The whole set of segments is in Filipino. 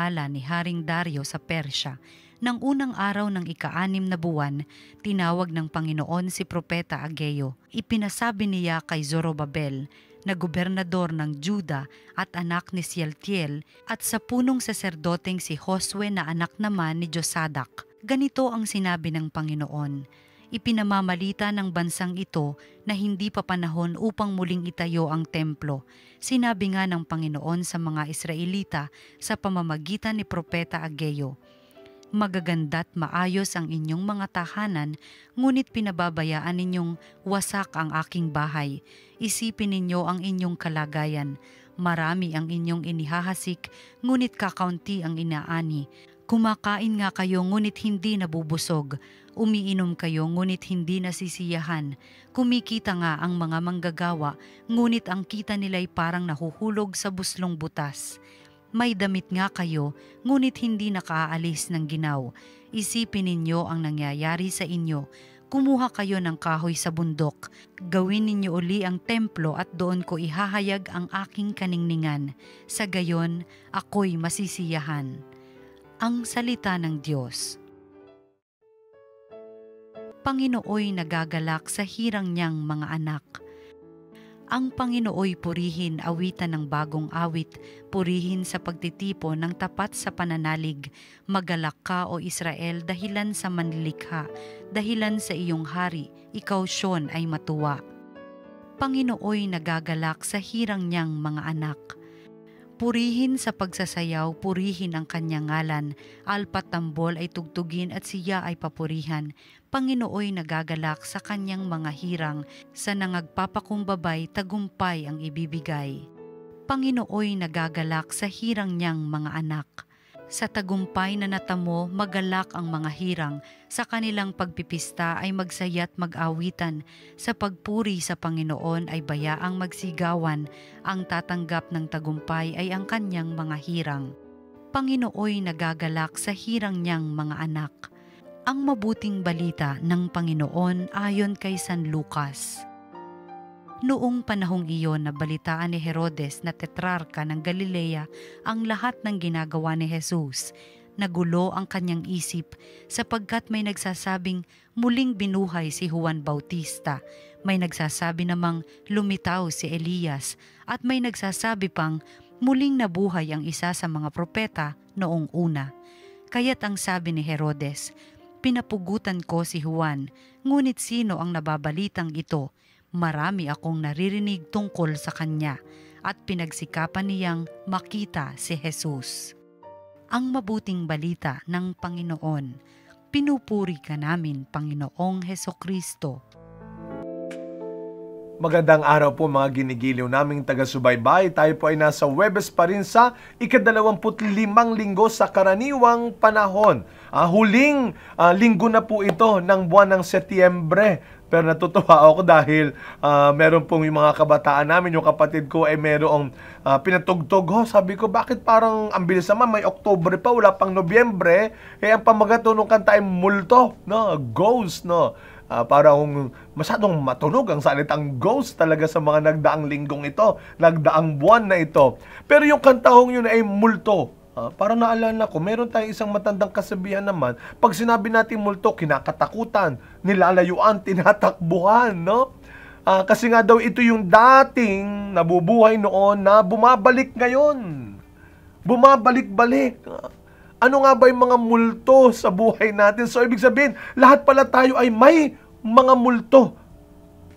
paalala ni Haring Dario sa Persya. Nang unang araw ng ika-6 na buwan, tinawag ng Panginoon si Propeta Ageo. Ipinasabi niya kay Zorobabel na gobernador ng Juda at anak ni Sealtiel at sa punong saserdoteng si Josue na anak naman ni Josadak. Ganito ang sinabi ng Panginoon: ipinamamalita ng bansang ito na hindi pa panahon upang muling itayo ang templo. Sinabi nga ng Panginoon sa mga Israelita sa pamamagitan ni Propeta Ageo, magaganda't maayos ang inyong mga tahanan, ngunit pinababayaan ninyong wasak ang aking bahay. Isipin ninyo ang inyong kalagayan. Marami ang inyong inihahasik, ngunit kakaunti ang inaani. Kumakain nga kayo ngunit hindi nabubusog. Umiinom kayo ngunit hindi nasisiyahan. Kumikita nga ang mga manggagawa, ngunit ang kita nila'y parang nahuhulog sa buslong butas. May damit nga kayo, ngunit hindi nakaalis ng ginaw. Isipin ninyo ang nangyayari sa inyo. Kumuha kayo ng kahoy sa bundok. Gawin ninyo uli ang templo at doon ko ihahayag ang aking kaningningan. Sa gayon, ako'y masisiyahan. Ang salita ng Diyos. Panginooy nagagalak sa hirang niyang mga anak. Ang Panginooy purihin, awitan ng bagong awit, purihin sa pagtitipon ng tapat sa pananalig. Magalak ka, O Israel, dahilan sa manlilikha, dahilan sa iyong hari, ikaw Sion ay matuwa. Panginooy nagagalak sa hirang niyang mga anak. Purihin sa pagsasayaw, purihin ang kanyang ngalan, alpat tambol ay tugtugin at siya ay papurihan. Panginooy nagagalak sa kanyang mga hirang, sa nangagpapakumbabay tagumpay ang ibibigay. Panginooy nagagalak sa hirang niyang mga anak. Sa tagumpay na natamo, magalak ang mga hirang. Sa kanilang pagpipista ay magsaya't mag-awitan. Sa pagpuri sa Panginoon ay bayaang magsigawan. Ang tatanggap ng tagumpay ay ang kanyang mga hirang. Panginooy nagagalak sa hirang niyang mga anak. Ang mabuting balita ng Panginoon ayon kay San Lucas. Noong panahong iyon nabalitaan ni Herodes na tetrarka ng Galilea ang lahat ng ginagawa ni Jesus. Nagulo ang kanyang isip sapagkat may nagsasabing muling binuhay si Juan Bautista, may nagsasabi namang lumitaw si Elias at may nagsasabi pang muling nabuhay ang isa sa mga propeta noong una. Kaya't ang sabi ni Herodes, pinapugutan ko si Juan, ngunit sino ang nababalitang ito? Marami akong naririnig tungkol sa kanya at pinagsikapan niyang makita si Jesus. Ang mabuting balita ng Panginoon. Pinupuri ka namin, Panginoong Hesukristo. Magandang araw po mga ginigiliw naming taga-subaybay. Tayo po ay nasa Huwebes pa rin sa ika-25 linggo sa karaniwang panahon. Huling linggo na po ito ng buwan ng Setyembre. Pero natutuwa ako dahil meron pong yung mga kabataan namin, yung kapatid ko ay merong pinatugtog. Sabi ko, bakit parang ang bilis naman, may Oktubre pa, wala pang Nobyembre. Ang pamagato nung kanta ay multo, no? Ghost, no? Parang masyadong matunog ang salitang ghost talaga sa mga nagdaang linggong ito, nagdaang buwan na ito. Pero yung kantahong yun ay multo. Para naalala ko, meron tayong isang matandang kasabihan naman, pag sinabi natin multo, kinakatakutan, nilalayuan, tinatakbuhan, no? Kasi nga daw ito yung dating nabubuhay noon na bumabalik ngayon. Bumabalik-balik. Ano nga ba yung mga multo sa buhay natin? So, ibig sabihin, lahat pala tayo ay may mga multo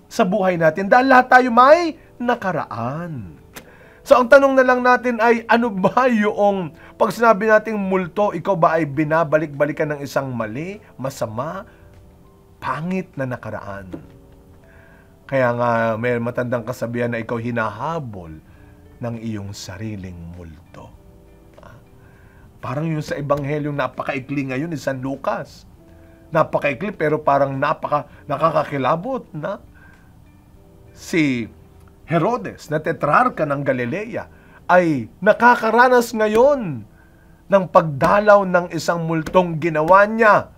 sa buhay natin. Dahil lahat tayo may nakaraan. So, ang tanong na lang natin ay, ano ba yung, pag sinabi nating multo, ikaw ba ay binabalik-balikan ng isang mali, masama, pangit na nakaraan? Kaya nga, may matandang kasabihan na ikaw hinahabol ng iyong sariling multo. Parang yung sa Ebanghelyong napakaikli ngayon ni San Lucas. Napakaikli pero parang nakakakilabot na. Si Herodes na tetrarka ng Galilea ay nakakaranas ngayon ng pagdalaw ng isang multong ginawa niya.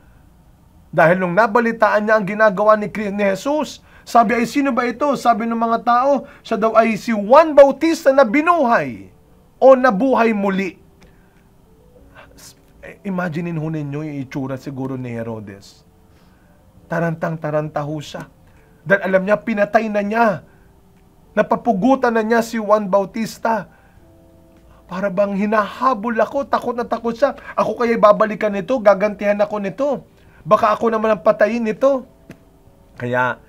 Dahil nung nabalitaan niya ang ginagawa ni Jesus, sabi ay sino ba ito? Sabi ng mga tao, siya daw ay si Juan Bautista na binuhay o nabuhay muli. Imaginein ho ninyo yung itsura siguro ni Herodes. Tarantang-taranta ho siya. Dahil alam niya, pinatay na niya. Napapugutan na niya si Juan Bautista. Para bang hinahabol ako, takot na takot siya. Ako kaya babalikan nito, gagantihan ako nito. Baka ako naman ang patayin nito. Kaya,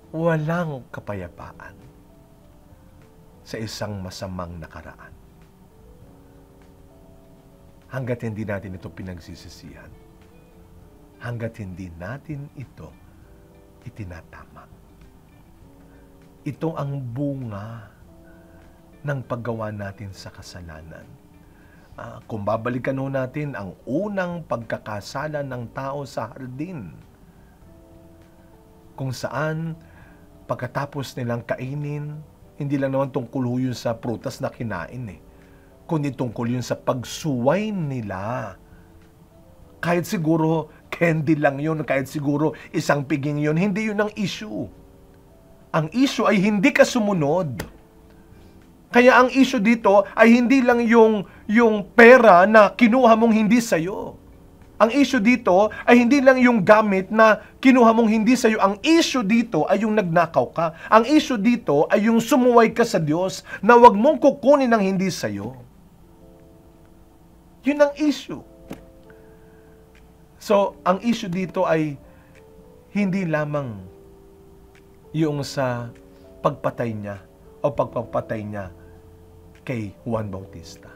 walang kapayapaan sa isang masamang nakaraan. Hanggat hindi natin ito pinagsisisihan. Hanggat hindi natin ito itinatama. Ito ang bunga ng paggawa natin sa kasalanan. Kung babalikan natin ang unang pagkakasala ng tao sa hardin, kung saan pagkatapos nilang kainin, hindi lang naman tungkol yun sa prutas na kinain kundi tungkol yun sa pagsuway nila. Kahit siguro candy lang yun, kahit siguro isang piging yun, hindi yun ang issue. Ang issue ay hindi ka sumunod. Kaya ang issue dito ay hindi lang yung pera na kinuha mong hindi sa'yo. Ang issue dito ay hindi lang yung gamit na kinuha mong hindi sa'yo. Ang issue dito ay yung nagnakaw ka. Ang issue dito ay yung sumuway ka sa Diyos na wag mong kukunin ang hindi sa'yo. Yun ang issue. So, ang issue dito ay hindi lamang yung sa pagpatay niya o pagpapatay niya kay Juan Bautista,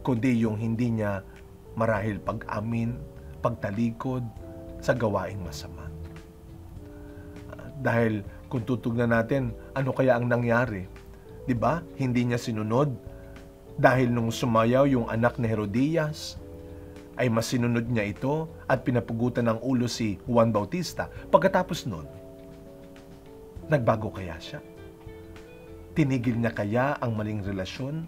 kundi yung hindi niya marahil pag-amin, pagtalikod sa gawaing masama. Dahil kung tutugnan natin, ano kaya ang nangyari? 'Di ba? Hindi niya sinunod. Dahil nung sumayaw yung anak ni Herodias, ay masinunod niya ito at pinapugutan ng ulo si Juan Bautista. Pagkatapos nun, nagbago kaya siya? Tinigil niya kaya ang maling relasyon?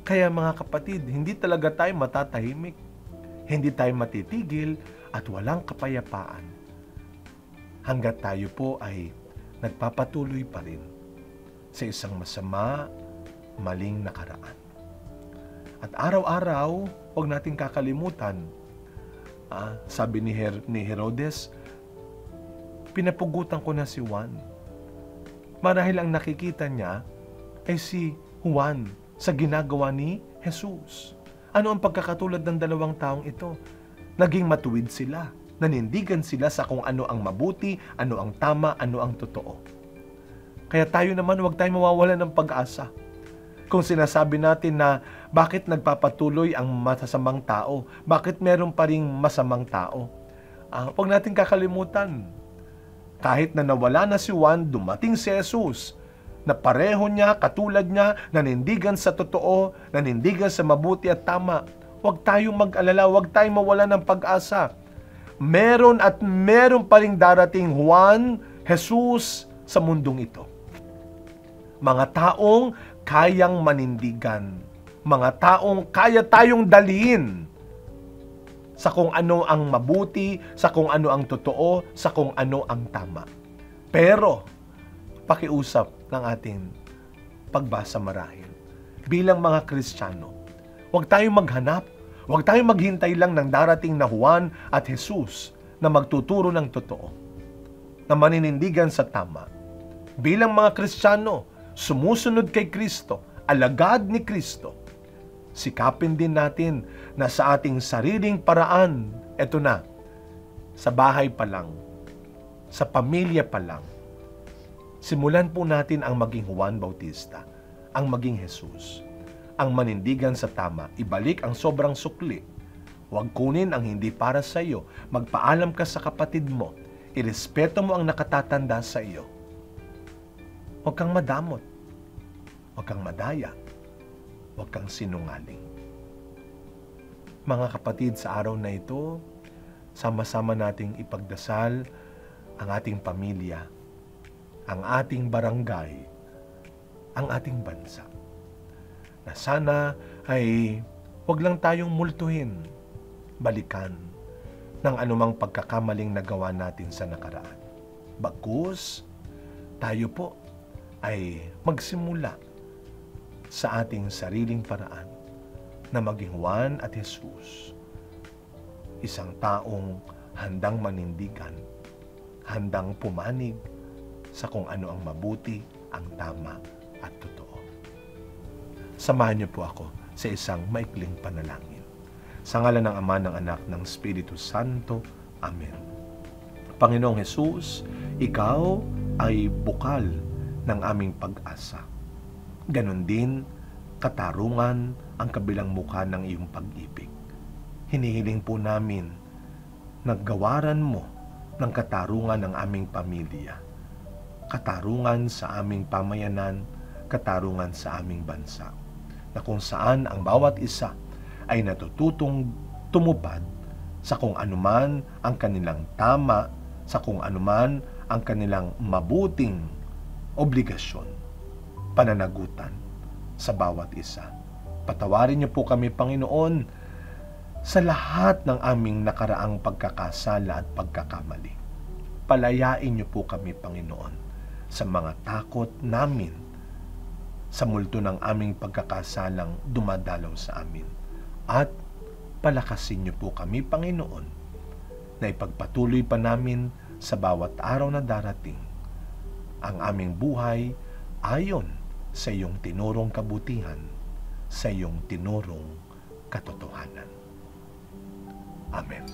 Kaya mga kapatid, hindi talaga tayo matatahimik. Hindi tayo matitigil at walang kapayapaan hanggat tayo po ay nagpapatuloy pa rin sa isang masama, maling nakaraan. At araw-araw, huwag nating kakalimutan, sabi ni Herodes, pinapugutan ko na si Juan. Marahil ang nakikita niya ay si Juan sa ginagawa ni Jesus. Ano ang pagkakatulad ng dalawang taong ito? Naging matuwid sila. Nanindigan sila sa kung ano ang mabuti, ano ang tama, ano ang totoo. Kaya tayo naman, huwag tayong mawawalan ng pag-asa. Kung sinasabi natin na bakit nagpapatuloy ang masasamang tao, bakit meron pa ring masamang tao, huwag natin kakalimutan. Kahit na nawala na si Juan, dumating si Jesus, na pareho niya, katulad niya, nanindigan sa totoo, nanindigan sa mabuti at tama. Huwag tayong mag-alala, huwag tayong mawala ng pag-asa. Meron at meron pa ring darating Juan, Jesus sa mundong ito. Mga taong kayang manindigan. Mga taong kaya tayong dalhin sa kung ano ang mabuti, sa kung ano ang totoo, sa kung ano ang tama. Pero, pakiusap ng ating pagbasa marahil. Bilang mga Kristiyano, huwag tayong maghanap, huwag tayong maghintay lang ng darating na Juan at Jesus na magtuturo ng totoo, na maninindigan sa tama. Bilang mga Kristiyano, sumusunod kay Kristo, alagad ni Kristo, sikapin din natin na sa ating sariling paraan, eto na, sa bahay pa lang, sa pamilya pa lang, simulan po natin ang maging Juan Bautista, ang maging Jesus, ang manindigan sa tama, ibalik ang sobrang sukli, huwag kunin ang hindi para sa iyo, magpaalam ka sa kapatid mo, irespeto mo ang nakatatanda sa iyo, huwag kang madamot, huwag kang madaya, huwag kang sinungaling. Mga kapatid, sa araw na ito, sama-sama nating ipagdasal ang ating pamilya, ang ating barangay, ang ating bansa. Na sana ay huwag lang tayong multuhin, balikan ng anumang pagkakamaling nagawa natin sa nakaraan. Bagkus, tayo po ay magsimula sa ating sariling paraan na maging Juan at Jesus, isang taong handang manindigan, handang pumanig sa kung ano ang mabuti, ang tama at totoo. Samahan niyo po ako sa isang maikling panalangin. Sa ngalan ng Ama, ng Anak, ng Espiritu Santo. Amen. Panginoong Hesus, Ikaw ay bukal ng aming pag-asa. Ganon din, katarungan ang kabilang mukha ng iyong pag-ibig. Hinihiling po namin, naggawaran mo ng katarungan ng aming pamilya, katarungan sa aming pamayanan, katarungan sa aming bansa, na kung saan ang bawat isa ay natututong tumupad sa kung anuman ang kanilang tama, sa kung anuman ang kanilang mabuting obligasyon, pananagutan sa bawat isa. Patawarin niyo po kami, Panginoon, sa lahat ng aming nakaraang pagkakasala at pagkakamali. Palayain niyo po kami, Panginoon, sa mga takot namin sa multo ng aming pagkakasalang dumadalaw sa amin. At palakasin niyo po kami, Panginoon, na ipagpatuloy pa namin sa bawat araw na darating ang aming buhay ayon sa iyong tinurong kabutihan, sa iyong tinurong katotohanan. Amen.